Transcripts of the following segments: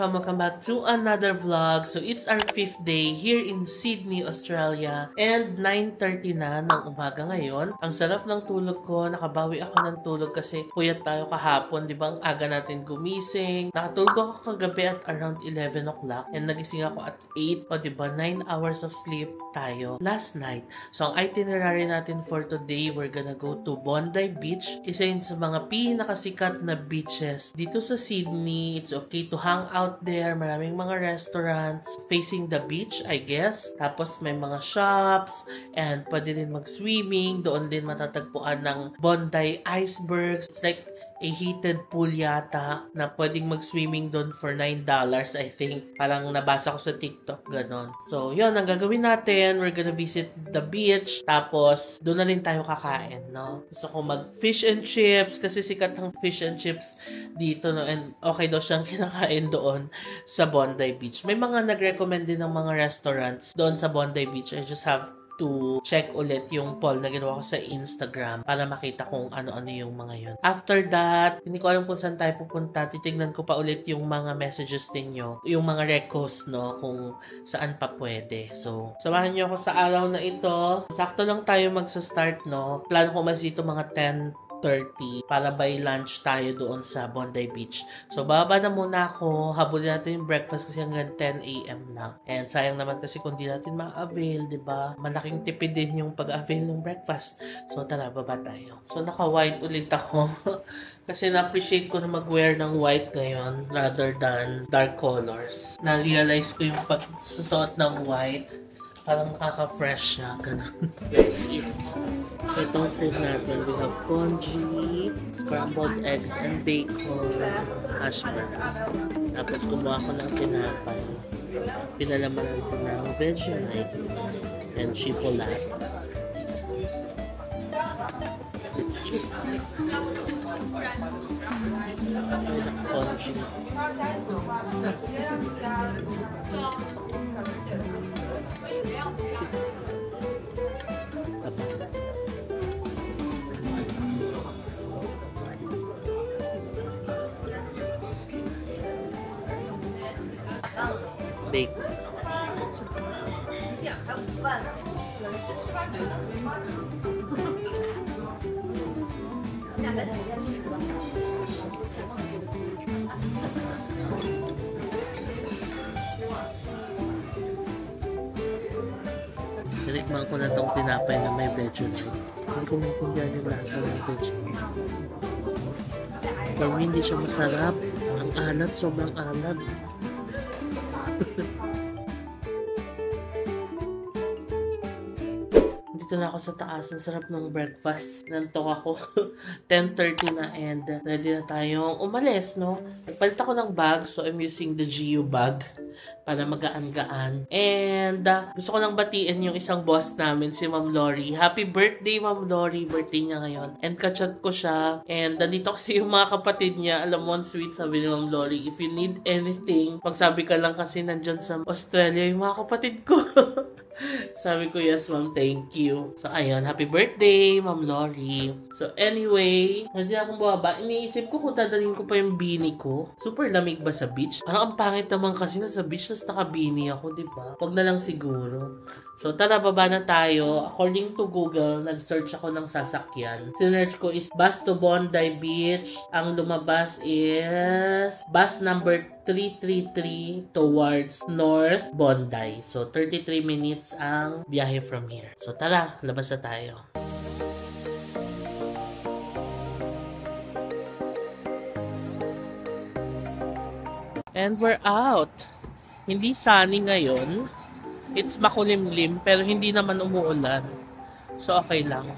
fam, welcome back to another vlog. So it's our 5th day here in Sydney, Australia, and 9:30 na ng umaga ngayon. Ang sarap ng tulog ko, nakabawi ako ng tulog kasi puyat tayo kahapon, di ba? Ang aga natin gumising. Nakatulog ako kagabi at around 11 o'clock and nagising ako at 8, o di ba 9 hours of sleep tayo last night. So ang itinerary natin for today, we're gonna go to Bondi Beach. Isa yun sa mga pinakasikat na beaches dito sa Sydney. It's okay to hang out there. Maraming mga restaurants facing the beach, I guess. Tapos may mga shops and pwede din mag-swimming. Doon din matatagpuan ng Bondi Icebergs. It's like a heated pool yata na pwedeng mag-swimming doon for $9, I think. Parang nabasa ko sa TikTok, ganon. So, yun, ang gagawin natin, we're gonna visit the beach, tapos doon na rin tayo kakain, no? Gusto ko mag-fish and chips, kasi sikat ang fish and chips dito, no? And okay daw siyang kinakain doon sa Bondi Beach. May mga nag-recommend din ng mga restaurants doon sa Bondi Beach. I just have to check ulit yung poll na ginawa ko sa Instagram para makita kung ano-ano yung mga yun. After that, hindi ko alam kung saan tayo pupunta. Titignan ko pa ulit yung mga messages ninyo, yung mga recos, no, kung saan pa pwede. So, samahan nyo ako sa araw na ito. Sakto lang tayo magsa-start, no. Plano ko mas dito mga 10:30 para by lunch tayo doon sa Bondi Beach. So, baba na muna ako. Habulin natin yung breakfast kasi hanggang 10 a.m. lang. And sayang naman kasi kung di natin ma-avail, diba? Malaking tipid din yung pag-avail ng breakfast. So, tara, baba tayo. So, naka-white ulit ako. Kasi na-appreciate ko na mag-wear ng white ngayon rather than dark colors. Na-realize ko yung pagsusot ng white. Parang nakaka-fresh siya. Ganun. Let's eat. So, itong food natin, we have congee, scrambled eggs and bacon, hash brown. Tapos kumuha ko ng tinapay. Pinalamanan ko ng Vegemite and chipolatas. Let's eat. Congee. Bacon. Tinikman ko na itong tinapay na may Vegemite. Hindi ko maintindihan yung lasa ng Vegemite. Kaya hindi siya masarap. Ang alat, sobrang alat. Dito na ako sa taas. Ang sarap ng breakfast. Nantok ako. 10:30 na and ready na tayong umalis, no? Nagpalit ako ng bag, so I'm using the GU bag para magaan-gaan. And gusto ko lang batiin yung isang boss namin, si Ma'am Lori. Happy birthday, Ma'am Lori. Birthday niya ngayon. And kachat ko siya. And nandito kasi yung mga kapatid niya. Alam mo, sweet, sabi ni Ma'am Lori, if you need anything, magsabi ka lang kasi nandyan sa Australia yung mga kapatid ko. Sabi ko, yes, ma'am, thank you. So, ayun, happy birthday, Ma'am Lori. So, anyway, hindi na akong bumaba. Iniisip ko kung dadalhin ko pa yung beanie ko. Super lamig ba sa beach? Parang ang pangit naman kasi na sa beach, tas naka-beanie ako, diba? Huwag na lang siguro. So, tara, baba na tayo. According to Google, nag-search ako ng sasakyan. Sinearch ko is bus to Bondi Beach. Ang lumabas is bus number 333 towards North Bondi. So, 33 minutes ang biyahe from here. So, tara, labas na tayo. And we're out. Hindi sunny ngayon. It's makulimlim, pero hindi naman umuulan. So, okay lang.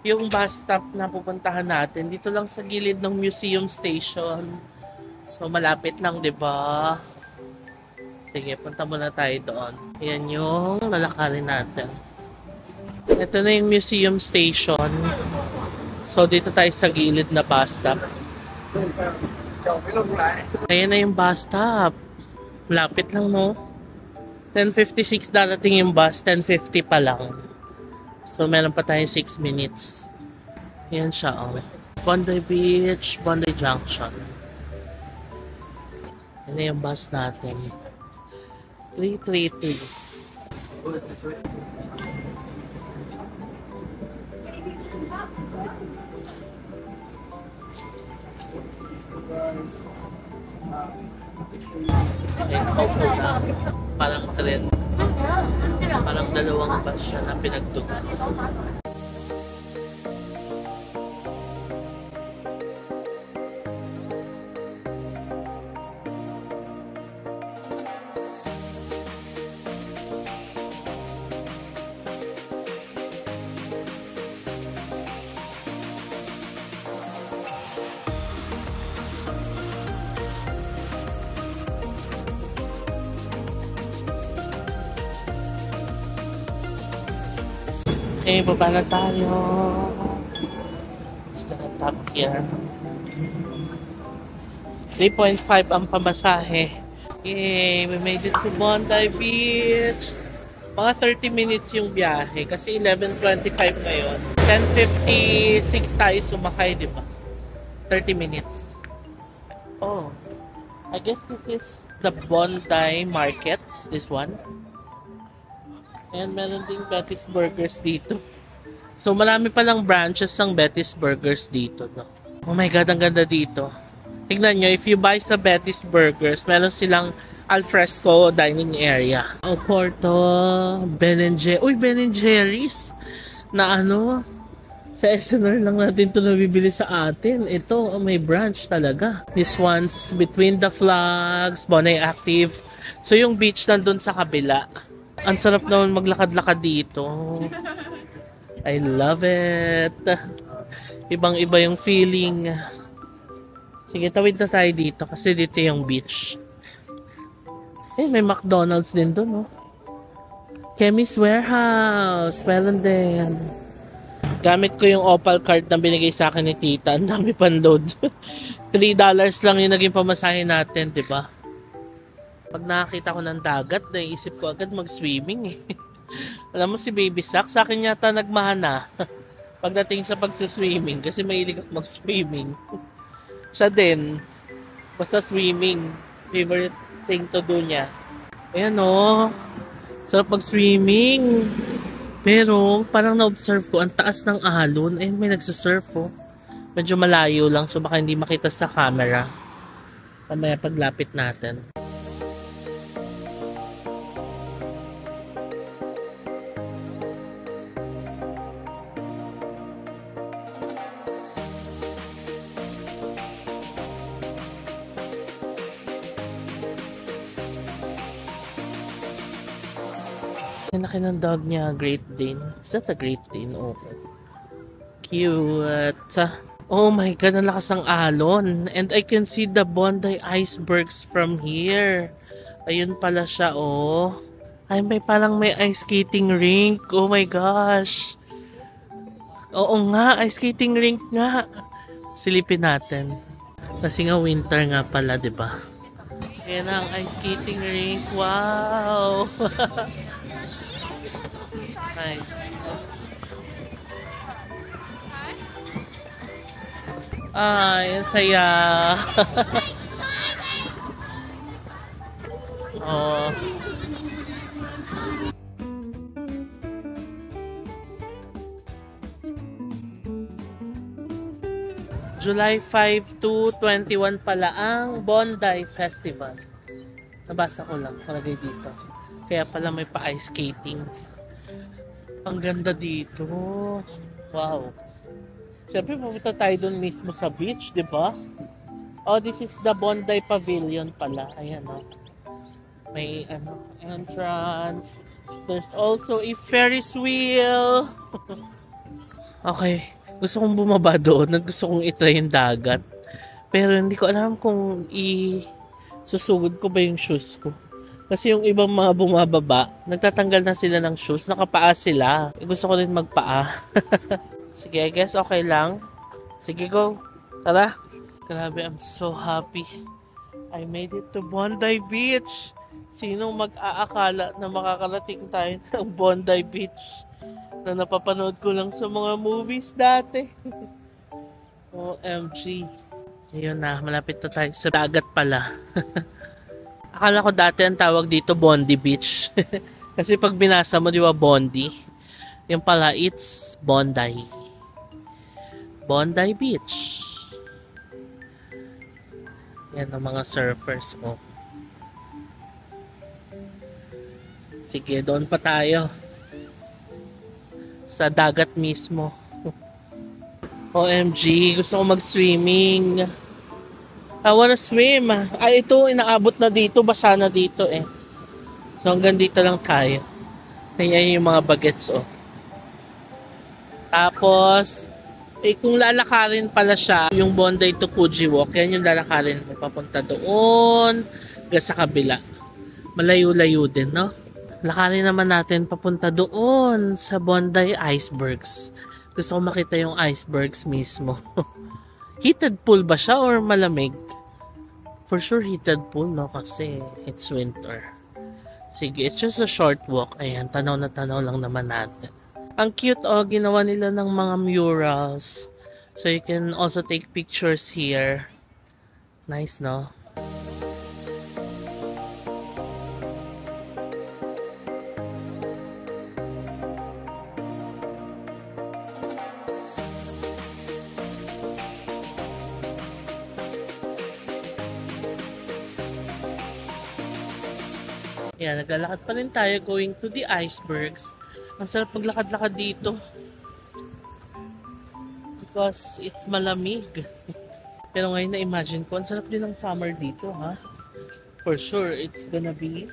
Yung bus stop na pupuntahan natin, dito lang sa gilid ng museum station. So, malapit lang, diba? Sige, punta muna tayo doon. Ayan yung lalakarin natin. Ito na yung museum station. So, dito tayo sa gilid na bus stop. Ayan na yung bus stop. Malapit lang, no? 10:56 darating yung bus, 10:50 pa lang. So, meron pa tayong 6 minutes. Yan siya, oh. Bondi Beach, Bondi Junction. Yan na yung bus natin. 333. Ay, auto na. Parang tren. Parang dalawang bus siya na pinagtugan. Okay, baba na tayo. Let's gonna tap here. 3.5 ang pamasahe. Yay! We made it to Bondi Beach. Mga 30 minutes yung biyahe. Kasi 11:25 ngayon. 10:56 tayo sumakay, di ba? 30 minutes. Oh. I guess this is the Bondi Markets. This one. And meron ding Betty's Burgers dito. So marami palang branches ng Betty's Burgers dito, no? Oh my God, ang ganda dito. Tingnan nyo, if you buy sa Betty's Burgers, meron silang alfresco dining area. Porto, Ben & Jerry's. Uy, Ben & Jerry's! Na ano, sa SNR lang natin ito nabibili sa atin. Ito, may branch talaga. This one's Between the Flags, Bondi Active. So yung beach nandun sa kabila. Ang sarap naman maglakad-lakad dito. I love it. Ibang-iba yung feeling. Sige, tawid na tayo dito kasi dito yung beach. Eh, may McDonald's din doon, no? Chemist Warehouse. Meron din. Gamit ko yung Opal card na binigay sa akin ni Tita. Ang dami pan-load. $3 lang yung naging pamasahe natin, di ba? Pag nakakita ko ng dagat, naisip ko agad mag-swimming eh. Alam mo si Baby Sak, sa akin yata nagmahana pagdating sa pagsuswimming kasi mahilig ako mag-swimming. Siya din, basta swimming, favorite thing to do niya. Ayan o, sarap mag-swimming. Pero parang na-observe ko, ang taas ng alon, eh may nagsasurf o. Medyo malayo lang so baka hindi makita sa camera. Mamaya paglapit natin. Ang laki ng dog niya, Great Dane. Is that a Great Dane? Oh. Cute. Oh my God, ang lakas ng alon. And I can see the Bondi icebergs from here. Ayun pala siya, oh. Ay, parang may ice skating rink. Oh my gosh. Oo nga, ice skating rink nga. Silipin natin. Kasi nga winter nga pala, di ba? Ayan ang ice skating rink. Wow! Nice. Ay, ang saya. Oh. July 5 to 21 pala ang Bondi Festival. Nabasa ko lang, palagay dito. Kaya pala may pa-ice skating. Ang ganda dito. Wow. Siyempre, pumunta tayo doon mismo sa beach, di ba? Oh, this is the Bondi Pavilion pala. Ayan, oh. May, entrance. There's also a Ferris wheel. Okay. Gusto kong bumaba doon at gusto kong itry yung dagat. Pero hindi ko alam kung susugod ko ba yung shoes ko. Kasi yung ibang mga bumababa, nagtatanggal na sila ng shoes, nakapaa sila. Gusto ko rin magpaa. Sige, I guess okay lang. Sige, go. Tara. Grabe, I'm so happy. I made it to Bondi Beach. Sinong mag-aakala na makakarating tayo ng Bondi Beach na napapanood ko lang sa mga movies dati. OMG. Ayun na, malapit na tayo sa dagat pala. Akala ko dati ang tawag dito Bondi Beach. Kasi pag binasa mo, di ba, Bondi? Yung pala, it's Bondi. Bondi Beach. Yan ang mga surfers mo. Sige, doon pa tayo. Sa dagat mismo. OMG, gusto ko mag-swimming. I wanna swim. Ay, ito, inaabot na dito. Basa na dito eh. So, hanggang dito lang tayo. Kaya yung mga bagets, oh. Tapos, kung lalakarin pala siya, yung Bondi to Fuji Walk, yan yung lalakarin mo. Papunta doon, hanggang sa kabila. Malayo-layo din, no? Lakarin naman natin papunta doon sa Bondi Icebergs. Gusto ko makita yung icebergs mismo. Heated pool ba siya or malamig? For sure heated pool, no? Kasi it's winter. Sige, it's just a short walk. Ayan, tanaw na tanaw lang naman natin. Ang cute, oh, ginawa nila ng mga murals. So you can also take pictures here. Nice, no? Yan, naglalakad pa rin tayo going to the icebergs. Ang sarap maglakad-lakad dito. Because it's malamig. Pero ngayon na-imagine ko, ang sarap din ng summer dito, ha? For sure, it's gonna be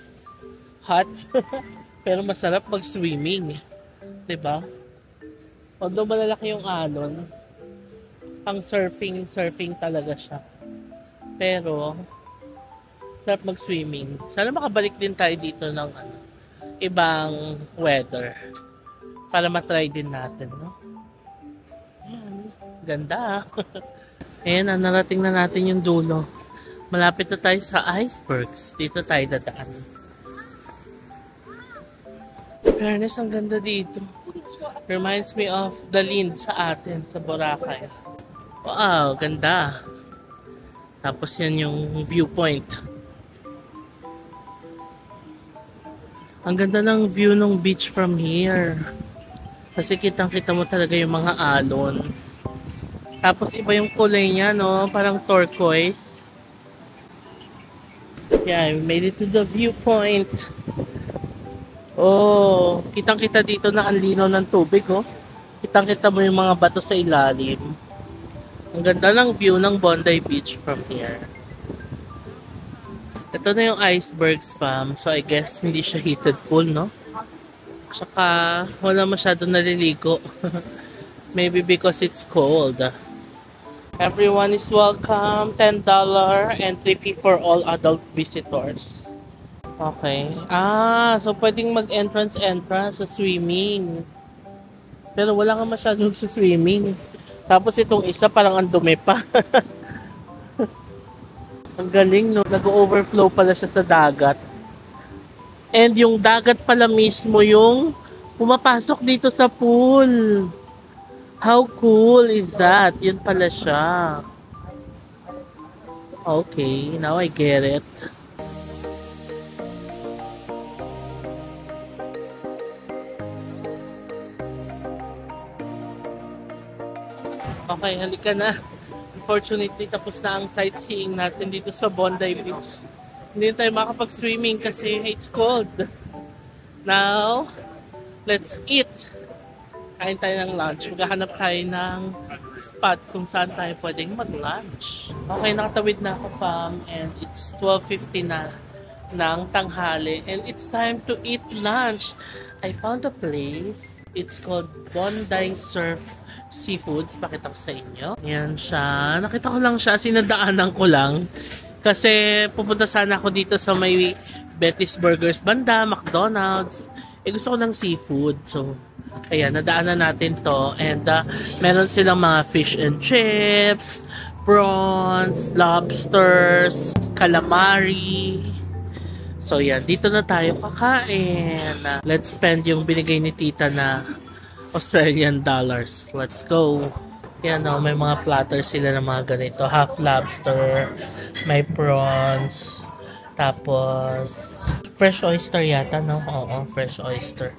hot. Pero masarap mag-swimming. Diba? Although malalaki yung alon, pang surfing talaga siya. Pero, sarap mag-swimming. Sana makabalik din tayo dito ng ibang weather para matry din natin, no? Ayan, ganda. Ayan, narating na natin yung dulo. Malapit na tayo sa icebergs. Dito tayo dadaan. Fairness, ang ganda dito. Reminds me of the Lind sa atin, sa Boracay. Wow, ganda. Tapos yan yung viewpoint. Ang ganda ng view ng beach from here. Kasi kitang-kita mo talaga yung mga alon. Tapos iba yung kulay niya, no? Parang turquoise. Yeah, we made it to the viewpoint. Oh, kitang-kita dito na ang linaw ng tubig, oh. Kitang-kita mo yung mga bato sa ilalim. Ang ganda ng view ng Bondi Beach from here. Ito na yung icebergs, fam. So, I guess, hindi siya heated pool, no? Tsaka, wala masyado naliligo. Maybe because it's cold. Everyone is welcome. $10 entry fee for all adult visitors. Okay. So, pwedeng mag-entrance sa swimming. Pero wala nga masyadong sa swimming. Tapos, itong isa, parang ang dumi pa. Ang galing, no? Nag-overflow pala siya sa dagat. And yung dagat pala mismo yung pumapasok dito sa pool. How cool is that? Yun pala siya. Okay, now I get it. Okay, halika na. Unfortunately, tapos na ang sightseeing natin dito sa Bondi Beach. Hindi tayo makapag-swimming kasi it's cold. Now, let's eat. Kain tayo ng lunch. Maghahanap tayo ng spot kung saan tayo pwedeng mag-lunch. Okay, nakatawid na ako, fam. And it's 12:50 na ng tanghali. And it's time to eat lunch. I found a place. It's called Bondi Surf Seafoods. Pakita ko sa inyo. Yan siya. Nakita ko lang siya. Sinadaanan ko lang. Kasi pupunta sana ako dito sa may Betty's Burgers banda, McDonald's. Gusto ko ng seafood. So, ayan, nadaanan natin to. And meron silang mga fish and chips, prawns, lobsters, calamari. So, yan. Dito na tayo kakain. Let's spend yung binigay ni tita na Australian dollars. Let's go. Yan, may mga platter sila ng mga ganito. Half lobster, may prawns, Tapos, fresh oyster yata, no? Oo, fresh oyster.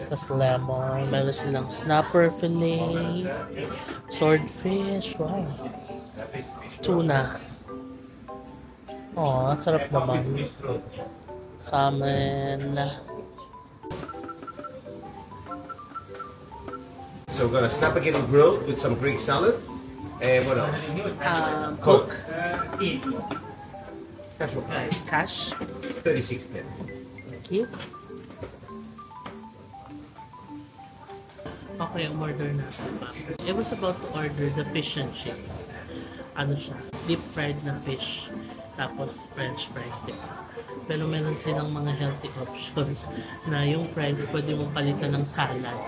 Tapos lemon. Meron silang snapper fillet. Swordfish. Wow. Tuna. Oh, sarap naman. Salmon. So we're gonna spaghetti grilled with some Greek salad. And what else? Coke. Cash or card? Cash. 36.10. Thank you. Okay, umorder na. I was about to order the fish and chips. Ano siya? Deep fried na fish. Tapos french fries, diba? Pero meron silang mga healthy options na yung fries pwede mong palitan ng salad.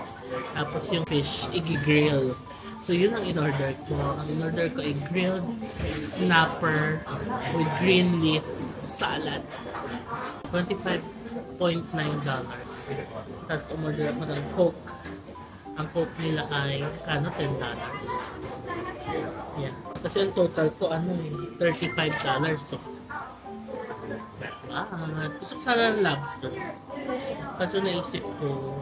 Tapos yung fish, i-grill. So yun ang in-order ko. Ang in-order ko ay grilled snapper with green leaf salad. $25.9. Tapos umorder ako ng Coke. Ang Coke nila ay $10. Yeah. Kasi ang total ko $35 eh. Gusto ko sana ng lobster. Kaso naisip ko,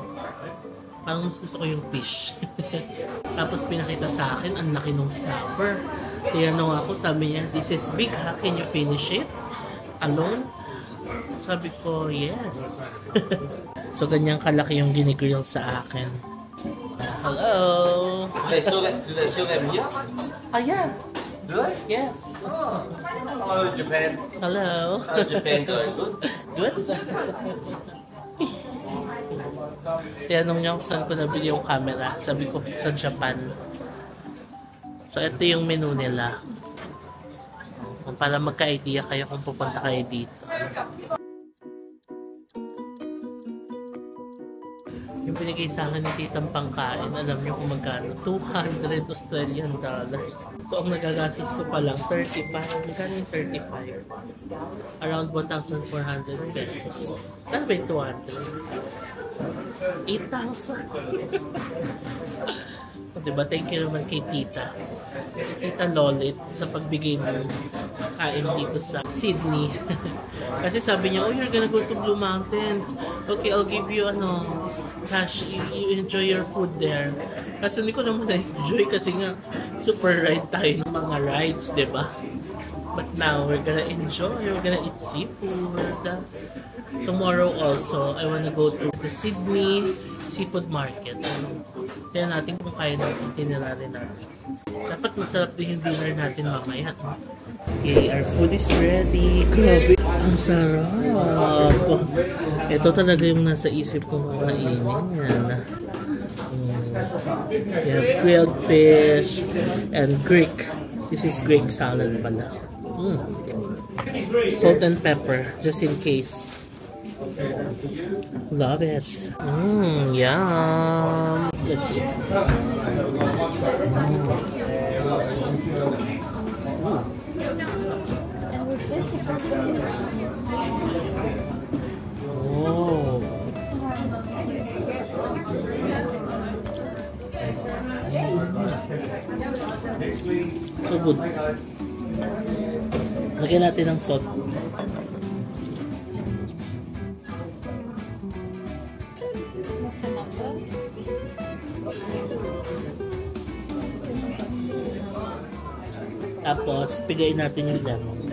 parang mas gusto ko yung fish. Tapos pinakita sa akin, ang laki ng snapper. Tinanong ako, sabi niya, this is big ha, can you finish it? Alone? Sabi ko, yes. So ganyan kalaki yung ginigrill sa akin. Hello! Do they still have here? Ah, yeah. Do they? Yes. Oh. Hello, Japan. Hello. How's Japan going? Good? Good? Tinanong niya kung saan ko nabili yung camera. Sabi ko, sa Japan. So, ito yung menu nila. Para magka-idea kayo kung pupunta kayo dito. Yung binigay sa akin ni Titang pangkain, alam niyo kung magkano? $200 Australian. So, ang nagagastos ko pa lang, 35. Magkano yung 35? Around 1,400 pesos. Ano ba yung 200? 8,000. Diba? Thank you naman kay Tita. Tita Lolit sa pagbigay ng kain dito sa Sydney. Kasi sabi niya, oh, you're gonna go to Blue Mountains. Okay, I'll give you cash. You enjoy your food there. Kasi hindi ko naman na-enjoy kasi nga super ride tayo ng mga rides, diba? But now, we're gonna enjoy. We're gonna eat seafood. Tomorrow also, I wanna go to the Sydney Seafood Market. Kaya natin kung kaya natin itinerary natin. Dapat masarap din yung dinner natin mamaya. Okay, our food is ready. Grabe, ang sarap. Ito talaga yung nasa isip ko makainin. Yan. We have grilled fish and Greek. This is Greek salad pala. Salt and pepper, just in case. Love it. Yum. Let's see. Oh. So good. Lagyan natin ng salt. Tapos, pigayin natin yung lemon.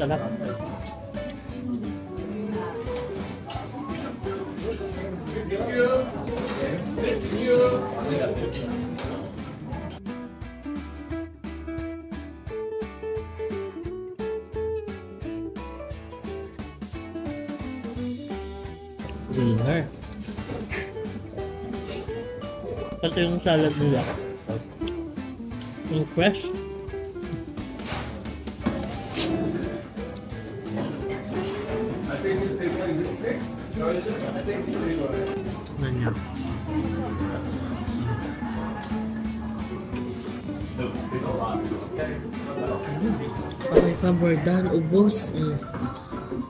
Sarap. Dinner. Ito yung salad nila. Yung fresh. Ganyan. Okay, fam, we're done. Ubos.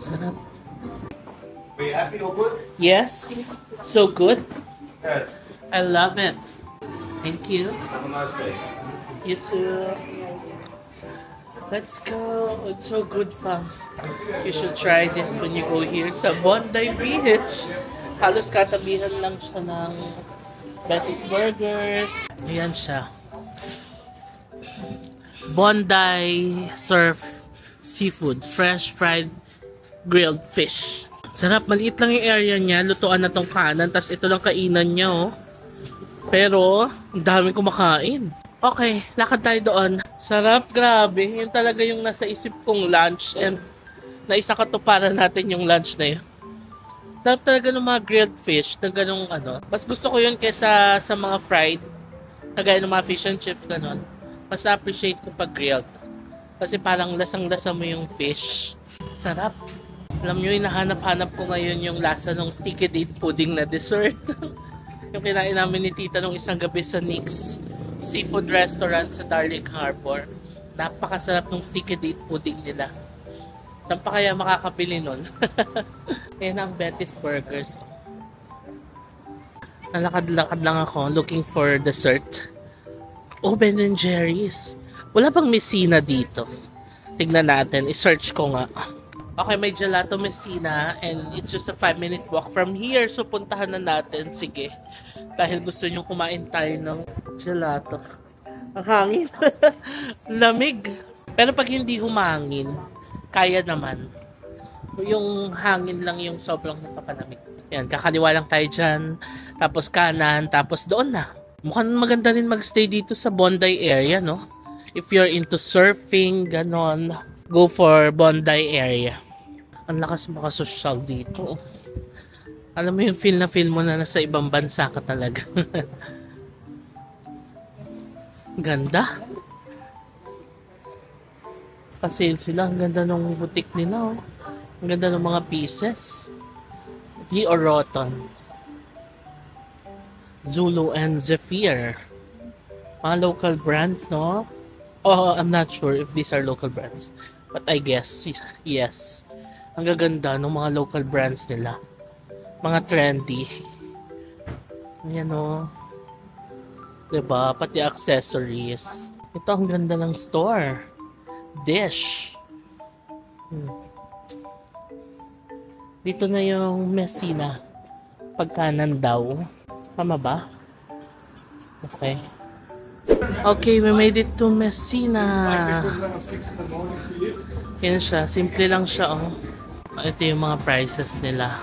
Sarap. Are you happy, Oakwood? Yes. So good. Yes. I love it. Thank you. Have a nice day. You too. Let's go. It's so good, fam. You should try this when you go here sa Bondi Beach. Halos katabihan lang siya ng Betty's Burgers. Ayan siya. Bondi Surf Seafood. Fresh fried grilled fish. Sarap. Maliit lang yung area niya. Lutuan na tong kanan. Tapos ito lang kainan niya, oh. Pero, ang dami kumakain. Okay, lakad tayo doon. Sarap, grabe. Yun talaga yung nasa isip kong lunch. And naisa katuparan natin yung lunch na yun. Sarap talaga ng mga grilled fish. Na ganong ano. Mas gusto ko yun kesa sa mga fried. Kagaya ng mga fish and chips, ganon. Mas appreciate ko pag grilled. Kasi parang lasang-lasa mo yung fish. Sarap. Alam nyo, hinahanap-hanap ko ngayon yung lasa ng sticky date pudding na dessert. Yung kinain namin ni tita nung isang gabi sa Nick's Seafood Restaurant sa Darling Harbor. Napakasarap ng sticky date pudding nila. Saan pa kaya makakabili nun? Yan ang Betty's Burgers. Nalakad-lakad lang ako looking for dessert. Oh, Ben & Jerry's. Wala bang Messina dito? Tignan natin. I-search ko nga. Okay, may Gelato Messina and it's just a 5-minute walk from here. So, puntahan na natin. Sige. Dahil gusto nyo kumain tayo ng gelato. Ang hangin. Lamig. Pero pag hindi humangin, kaya naman. Yung hangin lang yung sobrang napapalamig. Yan, kakaliwa lang tayo dyan. Tapos kanan, tapos doon na. Mukhang maganda rin magstay dito sa Bondi area, no? If you're into surfing, ganon, go for Bondi area. Ang lakas makasosyal dito. Alam mo yung feel mo na nasa ibang bansa ka talaga. Ganda. Pa-sale sila. Ang ganda ng boutique nila, oh. Ang ganda ng mga pieces. G. Oroton. Zulu and Zephyr. Mga local brands, no? Oh, I'm not sure if these are local brands. But I guess, yes. Ang gaganda ng mga local brands nila. Mga trendy. Ayan, o. Diba? Pati accessories. Ito ang ganda ng store. Dish. Dito na yung Messina. Pagkanan daw. Tama ba? Okay. Okay, we made it to Messina. Yan siya. Simple lang siya, oh. Ito yung mga prices nila.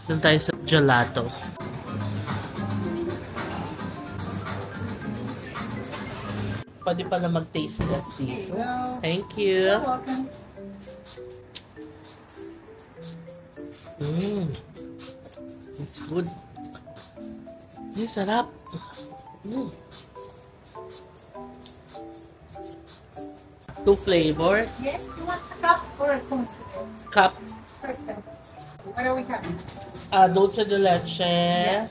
Doon tayo sa gelato. Pwede pala mag-taste test dito. Thank you. You're welcome. It's good. Sarap. Two flavors. Yes, you want a cup or a cone? Cup. Perfect. What are we having? Dulce de leche. Yeah.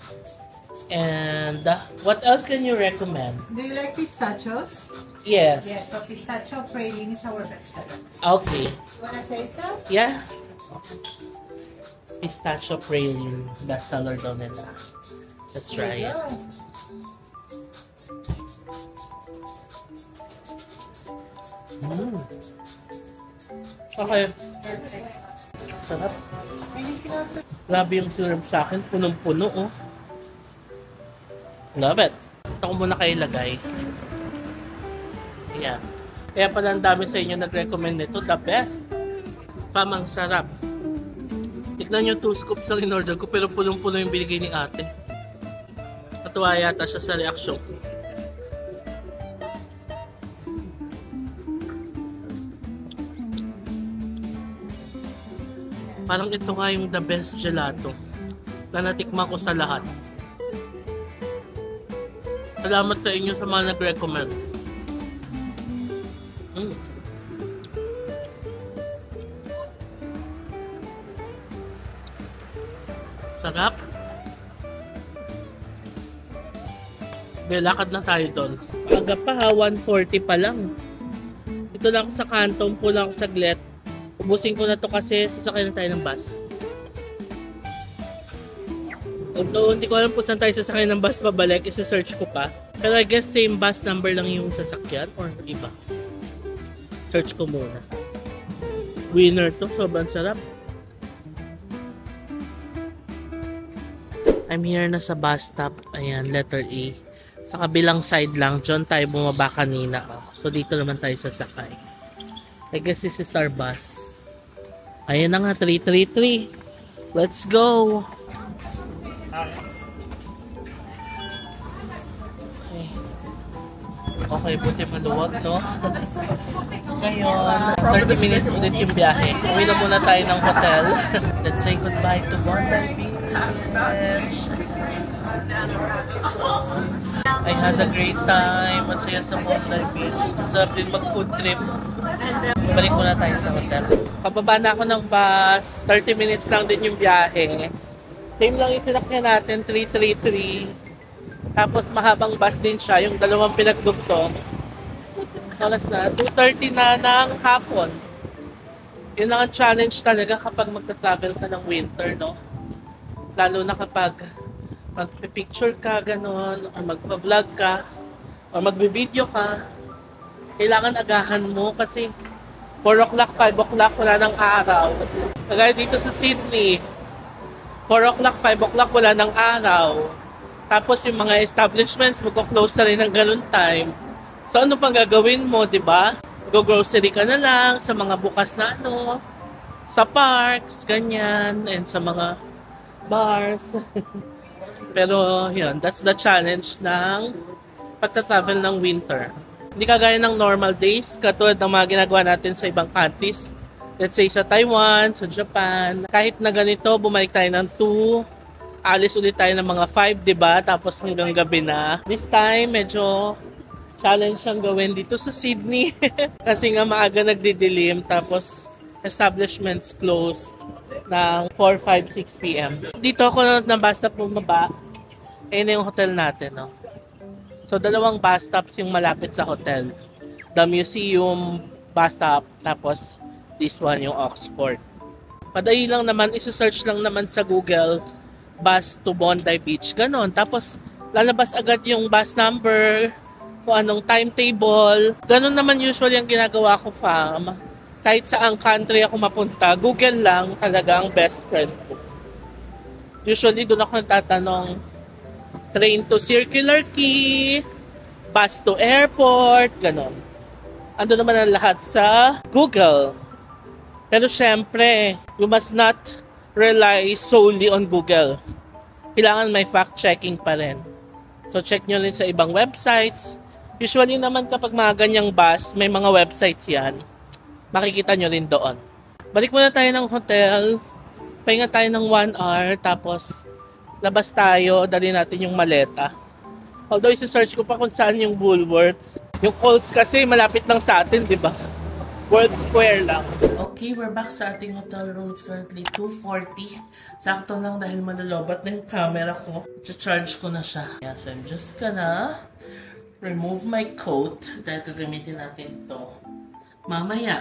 And what else can you recommend? Do you like pistachios? Yes. Yes, so pistachio praline is our best seller. Okay. You wanna taste that? Yeah. Pistachio praline. Best seller daw nila. Let's try it. Okay. Perfect. Sarap. Grabe yung syrup sa akin. Punong-puno, oh. Love it. Ito ko muna kayo ilagay. Ayan. Kaya pala ang dami sa inyo nag-recommend nito. The best. Pamang sarap. Tignan nyo 2 scoops ang in-order ko pero punong-puno yung binigay ni ate. Natuwa yata siya sa reaksyon. Parang ito nga yung the best gelato na natikma ko sa lahat. Salamat sa inyo sa mga nag-recommend. Sarap. May lakad na tayo doon. Aga pa ha, 1:40 pa lang. Ito lang ako sa kanto, po lang ako saglit. Ubusin ko na to kasi sasakay na tayo ng bus. Although hindi ko alam kung saan tayo sasakay ng bus pabalik, isa-search ko pa. Pero I guess same bus number lang yung sasakyan or iba. Search ko muna. Winner to, sobrang sarap. I'm here na sa bus stop. Ayan, letter A. Sa kabilang side lang, dyan tayo bumaba kanina. So, dito naman tayo sasakay. I guess this is our bus. Ayan na nga, 333. Let's go! Okay, buti maluwag, no? Ngayon, 30 minutes ulit yung biyahe. Uwi na muna tayo ng hotel. Let's say goodbye to Bondi Beach. I had a great time. Masaya sa Bondi Beach. Sarap din mag-food trip. Balik muna tayo sa hotel. Pababa na ako ng bus. 30 minutes lang din yung biyahe. Same lang yung sinakyan natin, 333. Tapos mahabang bus din siya, yung dalawang pinagdugtong. Oras na, 2:30 na ng hapon. Yun lang ang challenge talaga kapag magta-travel ka ng winter, no? Lalo na kapag magpipicture ka, gano'n, o magpa-vlog ka, o magbe-video ka, kailangan agahan mo kasi 4 o'clock, 5 o'clock, wala ng araw. Kagaya dito sa Sydney, 4 o'clock, 5 o'clock, wala ng araw. Tapos yung mga establishments, magko-close na rin ng ganun time. So ano pang gagawin mo, di ba? Go-grocery ka na lang sa mga bukas na ano, sa parks, ganyan, and sa mga bars. Pero yun, that's the challenge ng pagta-travel ng winter. Hindi kagaya ng normal days, katulad ng mga ginagawa natin sa ibang countries. Let's say sa Taiwan, sa Japan. Kahit na ganito, bumalik tayo ng 2, alis ulit tayo ng mga 5, diba? Tapos hanggang gabi na. This time, medyo challenge siyang gawin dito sa Sydney. Kasi nga maaga nagdidilim. Tapos establishments closed ng 4, 5, 6 p.m. Dito ako na bus stop bumaba. Ayun na yung hotel natin, no? So, 2 bus stops yung malapit sa hotel. The Museum bus stop. Tapos, this one yung Oxford. Padali lang naman, isa-search lang naman sa Google bus to Bondi Beach, ganon. Tapos, lalabas agad yung bus number, kung anong timetable. Ganon naman usually ang ginagawa ko, fam. Kahit saang country ako mapunta, Google lang talaga ang best friend ko. Usually, doon ako nagtatanong, train to Circular Quay, bus to airport, ganon. Ando naman ang lahat sa Google. Pero syempre, you must not rely solely on Google. Kailangan may fact-checking pa rin. So, check nyo rin sa ibang websites. Usually naman kapag mga ganyang bus, may mga websites yan. Makikita nyo rin doon. Balik muna tayo ng hotel. Pahinga tayo ng 1 hour. Tapos, labas tayo. Dali natin yung maleta. Although, isi-search ko pa kung saan yung Woolworths. Yung Coles kasi malapit lang sa atin, di ba? World Square lang. Okay, we're back sa ating hotel room. It's currently 2:40. Sakto lang dahil malalobat na yung camera ko. I-charge ko na siya. Yes, I'm just gonna remove my coat dahil gagamitin natin ito mamaya.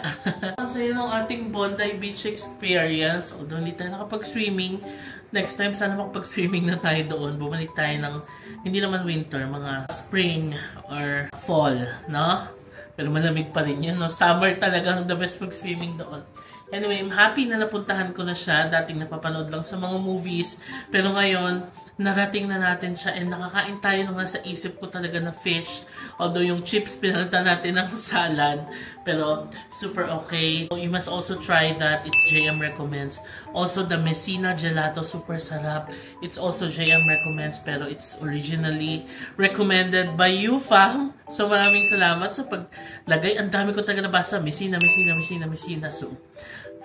Ang saya ng ating Bondi Beach experience. Although hindi tayo nakapag-swimming. Next time, sana makapag-swimming na tayo doon. Bumalik tayo ng, hindi naman winter, mga spring or fall, no? Pero malamig pa rin yun, no? Summer talagang the best mag-swimming doon. Anyway, I'm happy na napuntahan ko na siya. Dating napapanood lang sa mga movies. Pero ngayon, narating na natin siya. And nakakain tayo nung nasa isip ko talaga na fish. Although yung chips, pinalitan natin ng salad. Pero super okay. You must also try that. It's JM Recommends. Also, the Messina Gelato, super sarap. It's also JM Recommends. Pero it's originally recommended by you, fam. So maraming salamat sa paglagay. Ang dami ko talaga nabasa. Messina, Messina, Messina, Messina. So,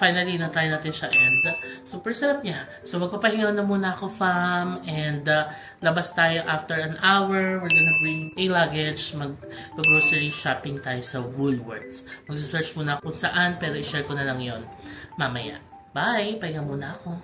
finally, na-try natin siya and super sarap niya. So, magpapahinga na muna ako, fam. And labas tayo after an hour. We're gonna bring a luggage. Mag-grocery shopping tayo sa Woolworths. Mag-search muna kung saan, pero i-share ko na lang yon mamaya. Bye! Pahinga muna ako.